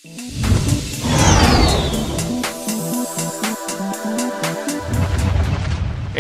Hey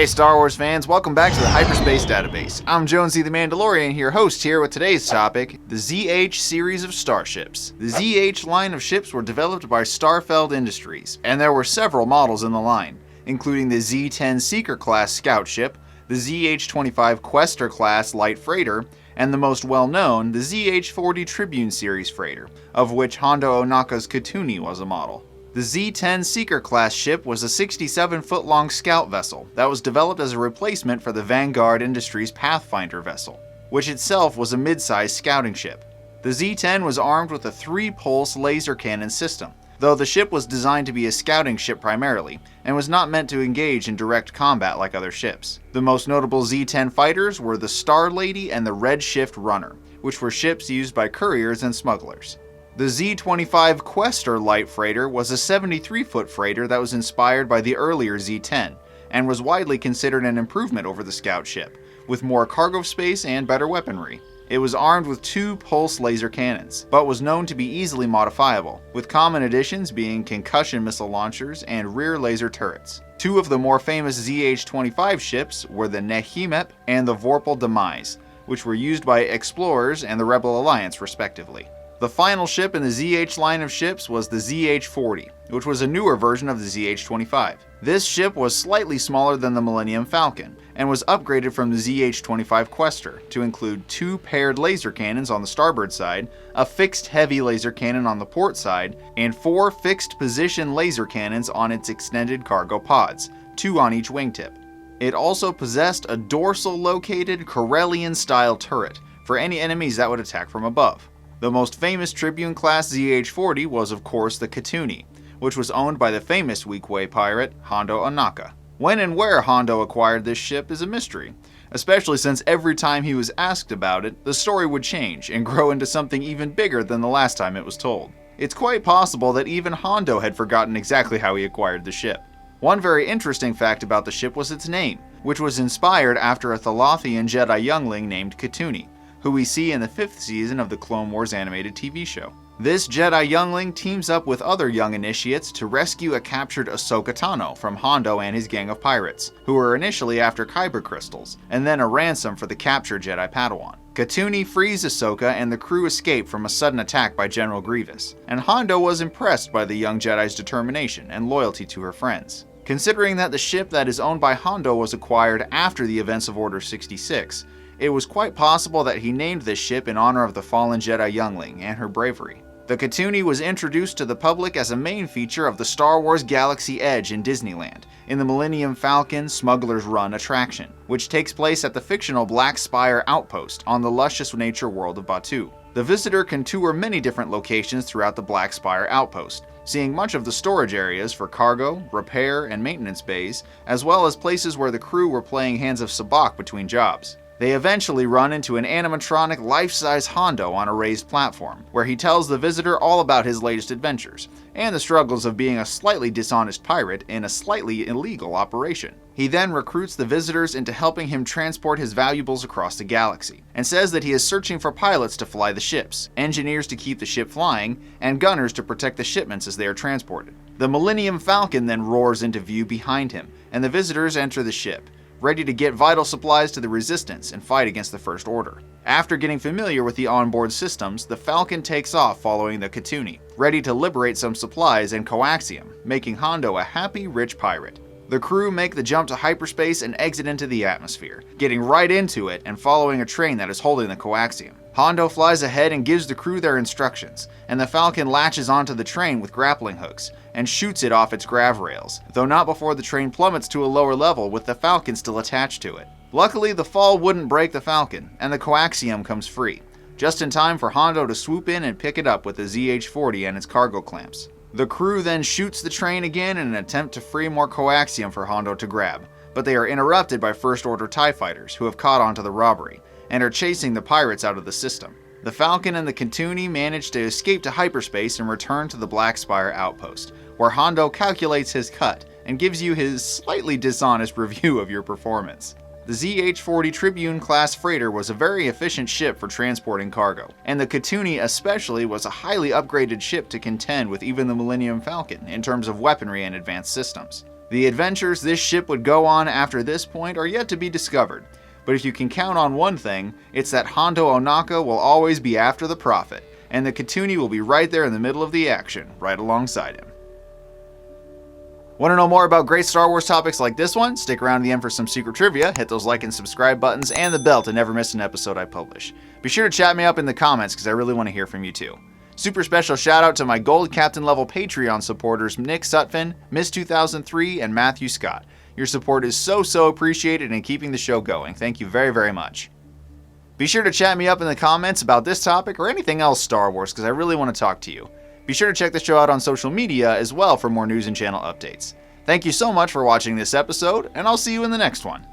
Star Wars fans, welcome back to the Hyperspace Database. I'm Jonesy the Mandalorian here, host here with today's topic, the ZH series of starships. The ZH line of ships were developed by Starfeld Industries, and there were several models in the line, including the Z10 Seeker class scout ship, the ZH25 Quester class light freighter, and the most well-known, the ZH40 Tribune series freighter, of which Hondo Ohnaka's Katooni was a model. The Z10 Seeker class ship was a 67-foot-long scout vessel that was developed as a replacement for the Vanguard Industries Pathfinder vessel, which itself was a mid-sized scouting ship. The Z10 was armed with a 3-pulse laser cannon system, though the ship was designed to be a scouting ship primarily, and was not meant to engage in direct combat like other ships. The most notable Z10 fighters were the Star Lady and the Red Shift Runner, which were ships used by couriers and smugglers. The ZH25 Quester light freighter was a 73-foot freighter that was inspired by the earlier Z10, and was widely considered an improvement over the scout ship, with more cargo space and better weaponry. It was armed with 2 pulse laser cannons, but was known to be easily modifiable, with common additions being concussion missile launchers and rear laser turrets. 2 of the more famous ZH25 ships were the Nehemep and the Vorpal Demise, which were used by explorers and the Rebel Alliance respectively. The final ship in the ZH line of ships was the ZH40, which was a newer version of the ZH25. This ship was slightly smaller than the Millennium Falcon, and was upgraded from the ZH25 Quester to include 2 paired laser cannons on the starboard side, a fixed heavy laser cannon on the port side, and 4 fixed position laser cannons on its extended cargo pods, 2 on each wingtip. It also possessed a dorsal located Corellian-style turret for any enemies that would attack from above. The most famous Tribune-class ZH-40 was of course the Katooni, which was owned by the famous Weequay pirate Hondo Ohnaka. When and where Hondo acquired this ship is a mystery, especially since every time he was asked about it, the story would change and grow into something even bigger than the last time it was told. It's quite possible that even Hondo had forgotten exactly how he acquired the ship. One very interesting fact about the ship was its name, which was inspired after a Thalothian Jedi youngling named Katooni, who we see in the 5th season of the Clone Wars animated TV show. This Jedi youngling teams up with other young initiates to rescue a captured Ahsoka Tano from Hondo and his gang of pirates, who were initially after Kyber crystals, and then a ransom for the captured Jedi Padawan. Katooni frees Ahsoka and the crew escape from a sudden attack by General Grievous, and Hondo was impressed by the young Jedi's determination and loyalty to her friends. Considering that the ship that is owned by Hondo was acquired after the events of Order 66, it was quite possible that he named this ship in honor of the fallen Jedi youngling and her bravery. The Katooni was introduced to the public as a main feature of the Star Wars Galaxy Edge in Disneyland, in the Millennium Falcon Smuggler's Run attraction, which takes place at the fictional Black Spire Outpost on the luscious nature world of Batuu. The visitor can tour many different locations throughout the Black Spire Outpost, seeing much of the storage areas for cargo, repair, and maintenance bays, as well as places where the crew were playing Hands of Sabacc between jobs. They eventually run into an animatronic life-size Hondo on a raised platform, where he tells the visitor all about his latest adventures, and the struggles of being a slightly dishonest pirate in a slightly illegal operation. He then recruits the visitors into helping him transport his valuables across the galaxy, and says that he is searching for pilots to fly the ships, engineers to keep the ship flying, and gunners to protect the shipments as they are transported. The Millennium Falcon then roars into view behind him, and the visitors enter the ship, ready to get vital supplies to the Resistance and fight against the First Order. After getting familiar with the onboard systems, the Falcon takes off following the Katooni, ready to liberate some supplies and coaxium, making Hondo a happy, rich pirate. The crew make the jump to hyperspace and exit into the atmosphere, getting right into it and following a train that is holding the coaxium. Hondo flies ahead and gives the crew their instructions, and the Falcon latches onto the train with grappling hooks and shoots it off its grav rails, though not before the train plummets to a lower level with the Falcon still attached to it. Luckily, the fall wouldn't break the Falcon, and the coaxium comes free, just in time for Hondo to swoop in and pick it up with the ZH-40 and its cargo clamps. The crew then shoots the train again in an attempt to free more coaxium for Hondo to grab, but they are interrupted by First Order TIE fighters who have caught on to the robbery, and are chasing the pirates out of the system. The Falcon and the Katooni manage to escape to hyperspace and return to the Black Spire Outpost, where Hondo calculates his cut and gives you his slightly dishonest review of your performance. The ZH-40 Tribune class freighter was a very efficient ship for transporting cargo, and the Katooni especially was a highly upgraded ship to contend with even the Millennium Falcon in terms of weaponry and advanced systems. The adventures this ship would go on after this point are yet to be discovered, but if you can count on one thing, it's that Hondo Ohnaka will always be after the profit, and the Katooni will be right there in the middle of the action, right alongside him. Want to know more about great Star Wars topics like this one? Stick around to the end for some secret trivia, hit those like and subscribe buttons, and the bell to never miss an episode I publish. Be sure to chat me up in the comments because I really want to hear from you too. Super special shout out to my Gold Captain level Patreon supporters Nick Sutphin, Miss 2003, and Matthew Scott. Your support is so appreciated in keeping the show going. Thank you very much. Be sure to chat me up in the comments about this topic or anything else Star Wars because I really want to talk to you. Be sure to check the show out on social media as well for more news and channel updates. Thank you so much for watching this episode, and I'll see you in the next one.